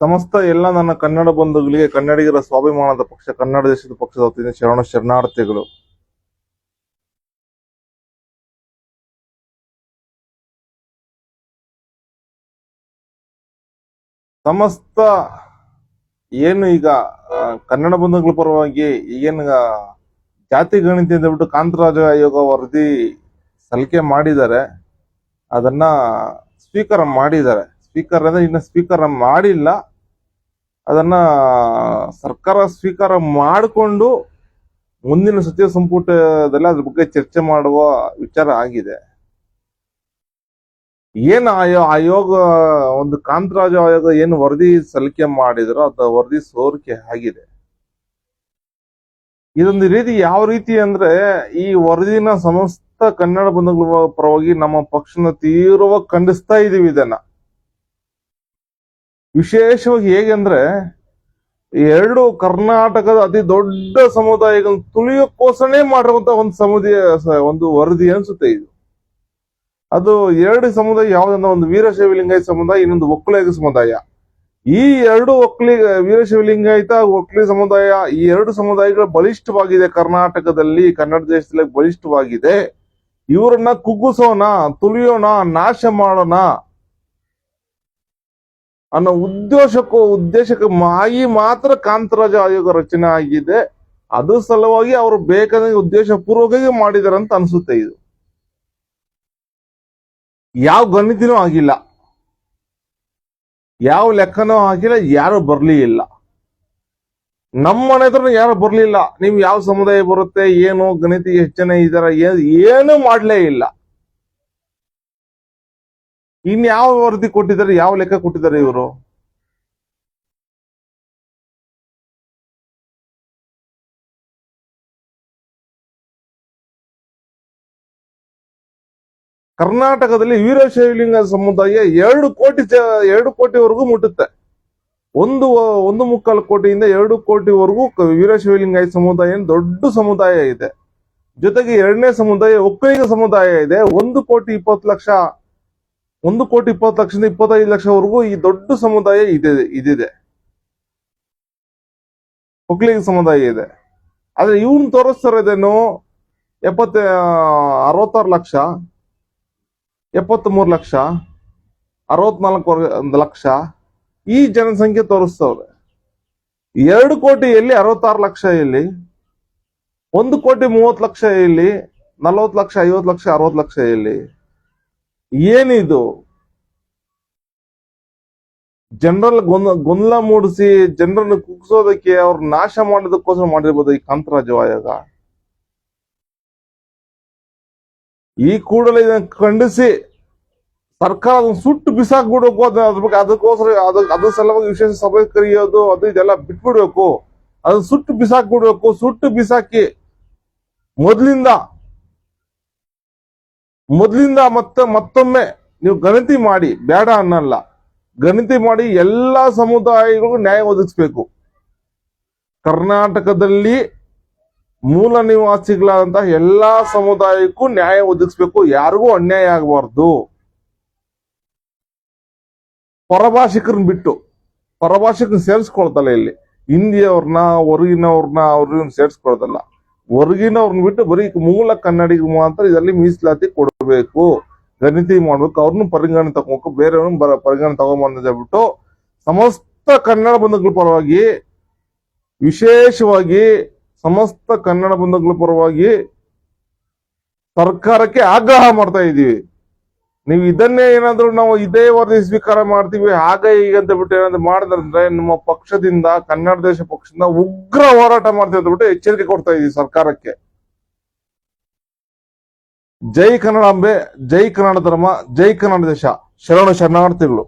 ಸಮಸ್ತ ಎಲ್ಲ ನನ್ನ ಕನ್ನಡ ಬಂಧುಗಳಿಗೆ ಕನ್ನಡಿಗರ ಸ್ವಾಭಿಮಾನದ ಪಕ್ಷ ಕನ್ನಡ ದೇಶದ ಪಕ್ಷದ ವತಿಯಿಂದ ಶರಣಾರ್ಥಿಗಳು. ಸಮಸ್ತ ಏನು ಈಗ ಕನ್ನಡ ಬಂಧುಗಳ ಪರವಾಗಿ ಏನು ಜಾತಿ ಗಣತಿ ಅಂತ ಬಿಟ್ಟು ಕಾಂತರಾಜ ಆಯೋಗ ವರದಿ ಸಲ್ಲಿಕೆ ಮಾಡಿದ್ದಾರೆ, ಅದನ್ನ ಸ್ವೀಕಾರ ಮಾಡಿದ್ದಾರೆ. ಸ್ಪೀಕರ್ ಅಂದ್ರೆ ಇನ್ನು ಸ್ವೀಕಾರ ಮಾಡಿಲ್ಲ, ಅದನ್ನ ಸರ್ಕಾರ ಸ್ವೀಕಾರ ಮಾಡಿಕೊಂಡು ಮುಂದಿನ ಸಚಿವ ಸಂಪುಟದಲ್ಲಿ ಅದ್ರ ಬಗ್ಗೆ ಚರ್ಚೆ ಮಾಡುವ ವಿಚಾರ ಆಗಿದೆ. ಏನು ಆಯೋಗ ಒಂದು ಕಾಂತರಾಜ ಆಯೋಗ ಏನು ವರದಿ ಸಲ್ಲಿಕೆ ಮಾಡಿದ್ರು ಅದು ವರದಿ ಸೋರಿಕೆ ಆಗಿದೆ. ಇದೊಂದು ರೀತಿ ಯಾವ ರೀತಿ ಅಂದ್ರೆ ಈ ವರದಿನ ಸಮಸ್ತ ಕನ್ನಡ ಬಂಧುಗಳ ಪರವಾಗಿ ನಮ್ಮ ಪಕ್ಷನ ತೀವ್ರವಾಗಿ ಖಂಡಿಸ್ತಾ ಇದೀವಿ. ಇದನ್ನ ವಿಶೇಷವಾಗಿ ಹೇಗೆ ಅಂದ್ರೆ ಎರಡು ಕರ್ನಾಟಕದ ಅತಿ ದೊಡ್ಡ ಸಮುದಾಯಗಳನ್ನು ತುಳಿಯೋಕ್ಕೋಸ್ಕರನೇ ಮಾಡಿರುವಂತ ಒಂದು ವರದಿ ಅನ್ಸುತ್ತೆ ಇದು. ಅದು ಎರಡು ಸಮುದಾಯ ಯಾವ್ದನ್ನ, ಒಂದು ವೀರಶೈವ ಲಿಂಗಾಯತ ಸಮುದಾಯ, ಇನ್ನೊಂದು ಒಕ್ಕಲಿಗ ಸಮುದಾಯ. ಈ ಎರಡು ವೀರಶೈವ ಲಿಂಗಾಯತ ಒಕ್ಕಲಿಗ ಸಮುದಾಯ, ಈ ಎರಡು ಸಮುದಾಯಗಳು ಬಲಿಷ್ಠವಾಗಿದೆ ಕರ್ನಾಟಕದಲ್ಲಿ, ಕನ್ನಡ ದೇಶದಲ್ಲಿ ಬಲಿಷ್ಠವಾಗಿದೆ. ಇವರನ್ನ ಕುಗ್ಗಿಸೋಣ, ತುಳಿಯೋಣ, ನಾಶ ಮಾಡೋಣ ಅನ್ನೋ ಉದ್ದೇಶಕ್ಕೆ ಮಾತ್ರ ಕಾಂತರಾಜ ಆಯೋಗ ರಚನೆ ಆಗಿದೆ. ಅದು ಸಲುವಾಗಿ ಅವರು ಬೇಕಾದ ಉದ್ದೇಶ ಪೂರ್ವಕವಾಗಿ ಮಾಡಿದಾರೆ ಅಂತ ಅನ್ಸುತ್ತೆ. ಇದು ಯಾವ ಗಣಿತನೂ ಆಗಿಲ್ಲ, ಯಾವ ಲೆಕ್ಕನೂ ಆಗಿಲ್ಲ, ಯಾರು ಬರ್ಲಿ ಇಲ್ಲ. ನಮ್ಮ ಮನೆ ಹತ್ರ ಯಾರು ಬರ್ಲಿಲ್ಲ. ನೀವು ಯಾವ ಸಮುದಾಯ ಬರುತ್ತೆ, ಏನು ಗಣಿತ ಎಷ್ಟು ಜನ ಇದಾರ, ಏನು ಮಾಡ್ಲೇ ಇಲ್ಲ. ಇನ್ಯಾವ ವರದಿ ಕೊಟ್ಟಿದ್ದಾರೆ, ಯಾವ ಲೆಕ್ಕ ಕೊಟ್ಟಿದ್ದಾರೆ ಇವರು? ಕರ್ನಾಟಕದಲ್ಲಿ ವೀರಶೈವಲಿಂಗ ಸಮುದಾಯ 2 ಕೋಟಿವರೆಗೂ ಮುಟ್ಟುತ್ತೆ. 1.25 ಕೋಟಿಯಿಂದ 2 ಕೋಟಿವರೆಗೂ ವೀರಶೈವಲಿಂಗಾಯತ ಸಮುದಾಯ ದೊಡ್ಡ ಸಮುದಾಯ ಇದೆ. ಜೊತೆಗೆ ಎರಡನೇ ಸಮುದಾಯ ಒಕ್ಕಲಿಗ ಸಮುದಾಯ ಇದೆ. 1 ಕೋಟಿ 20 ಲಕ್ಷ, 1 ಕೋಟಿ 20 ಲಕ್ಷದಿಂದ 25 ಲಕ್ಷವರೆಗೂ ಈ ದೊಡ್ಡ ಸಮುದಾಯ ಇದಿದೆ, ಒಕ್ಕಲಿಗ ಸಮುದಾಯ ಇದೆ. ಆದ್ರೆ ಇವನ್ ತೋರಿಸ್ತಾರೇನು 66 ಲಕ್ಷ, 73 ಲಕ್ಷ, 64 ಲಕ್ಷ ಈ ಜನಸಂಖ್ಯೆ ತೋರಿಸ್ತವ್ರೆ. 2 ಕೋಟಿಯಲ್ಲಿ 66 ಲಕ್ಷ ಇಲ್ಲಿ, 1 ಕೋಟಿ 30 ಲಕ್ಷ ಇಲ್ಲಿ, 40 ಲಕ್ಷ, 50 ಲಕ್ಷ, 60 ಲಕ್ಷ ಇಲ್ಲಿ. ಏನಿದು? ಜನರಲ್ ಗೊಂದಲ ಮೂಡಿಸಿ ಜನರನ್ನು ಕುಗ್ಸೋದಕ್ಕೆ, ಅವ್ರ ನಾಶ ಮಾಡೋದಕ್ಕೋಸ್ಕರ ಮಾಡಿರ್ಬೋದು ಈ ಕಾಂತರಾಜ ಆಯೋಗ. ಈ ಕೂಡಲೇ ಇದನ್ನು ಖಂಡಿಸಿ ಸರ್ಕಾರ ಸುಟ್ಟು ಬಿಸಾಕ್ಬಿಡ್ಬೇಕು. ಅದಕ್ಕೋಸ್ಕರ ಅದ್ರ ಸಲುವಾಗಿ ವಿಶೇಷ ಸಭೆ ಕರೆಯೋದು, ಅದು ಇದೆಲ್ಲ ಬಿಟ್ಬಿಡ್ಬೇಕು. ಅದು ಸುಟ್ಟು ಬಿಸಾಕ್ಬಿಡ್ಬೇಕು. ಸುಟ್ಟು ಬಿಸಾಕಿ ಮೊದ್ಲಿಂದ ಮತ್ತೊಮ್ಮೆ ನೀವು ಗಣತಿ ಮಾಡಿ, ಬೇಡ ಅನ್ನಲ್ಲ, ಗಣತಿ ಮಾಡಿ ಎಲ್ಲಾ ಸಮುದಾಯಗಳಿಗೂ ನ್ಯಾಯ ಒದಗಿಸ್ಬೇಕು. ಕರ್ನಾಟಕದಲ್ಲಿ ಮೂಲ ನಿವಾಸಿಗಳಾದಂತಹ ಎಲ್ಲಾ ಸಮುದಾಯಕ್ಕೂ ನ್ಯಾಯ ಒದಗಿಸ್ಬೇಕು. ಯಾರಿಗೂ ಅನ್ಯಾಯ ಆಗಬಾರ್ದು. ಪರಭಾಷಿಕರನ್ನ ಬಿಟ್ಟು, ಪರಭಾಷಿಕರನ್ನ ಸೇರಿಸ್ಕೊಳ್ತಲ್ಲ ಇಲ್ಲಿ. ಹಿಂದಿಯವ್ರನ್ನ, ಅವ್ರನ್ನ ಸೇರಿಸ್ಕೊಳ್ತಲ್ಲ. ಹೊರಗಿನವ್ರನ್ನ ಬಿಟ್ಟು ಬರೀ ಮೂಲ ಕನ್ನಡಿಗರು ಮಾತ್ರ ಇದರಲ್ಲಿ ಮೀಸಲಾತಿ ಕೊಡಬೇಕು, ಗಣತಿ ಮಾಡ್ಬೇಕು, ಅವ್ರನ್ನ ಪರಿಗಣನೆ ತಗೋಬೇಕು, ಬೇರೆಯವ್ರನ್ನ ಪರಿಗಣನೆ ತಗೊಂಬಂದ ಬಿಟ್ಟು ಸಮಸ್ತ ಕನ್ನಡ ಬಂಧುಗಳ ಪರವಾಗಿ, ವಿಶೇಷವಾಗಿ ಸಮಸ್ತ ಕನ್ನಡ ಬಂಧುಗಳ ಪರವಾಗಿ ಸರ್ಕಾರಕ್ಕೆ ಆಗ್ರಹ ಮಾಡ್ತಾ ಇದ್ದೀವಿ. ನೀವು ಇದನ್ನೇ ಏನಾದ್ರು ನಾವು ಇದೇ ವರದಿ ಸ್ವೀಕಾರ ಮಾಡ್ತೀವಿ ಹಾಗೆ ಈಗ ಅಂತ ಬಿಟ್ಟು ಏನಾದ್ರು ಮಾಡಿದ್ರೆ ನಮ್ಮ ಪಕ್ಷದಿಂದ, ಕನ್ನಡ ದೇಶ ಪಕ್ಷದಿಂದ ಉಗ್ರ ಹೋರಾಟ ಮಾಡ್ತೀವಿ ಅಂತ ಬಿಟ್ಟು ಎಚ್ಚರಿಕೆ ಕೊಡ್ತಾ ಇದೀವಿ ಸರ್ಕಾರಕ್ಕೆ. ಜೈ ಕನ್ನಡಾಂಬೆ, ಜೈ ಕನ್ನಡ ಧರ್ಮ, ಜೈ ಕನ್ನಡ ದೇಶ. ಶರಣಾರ್ಥಿಗಳು.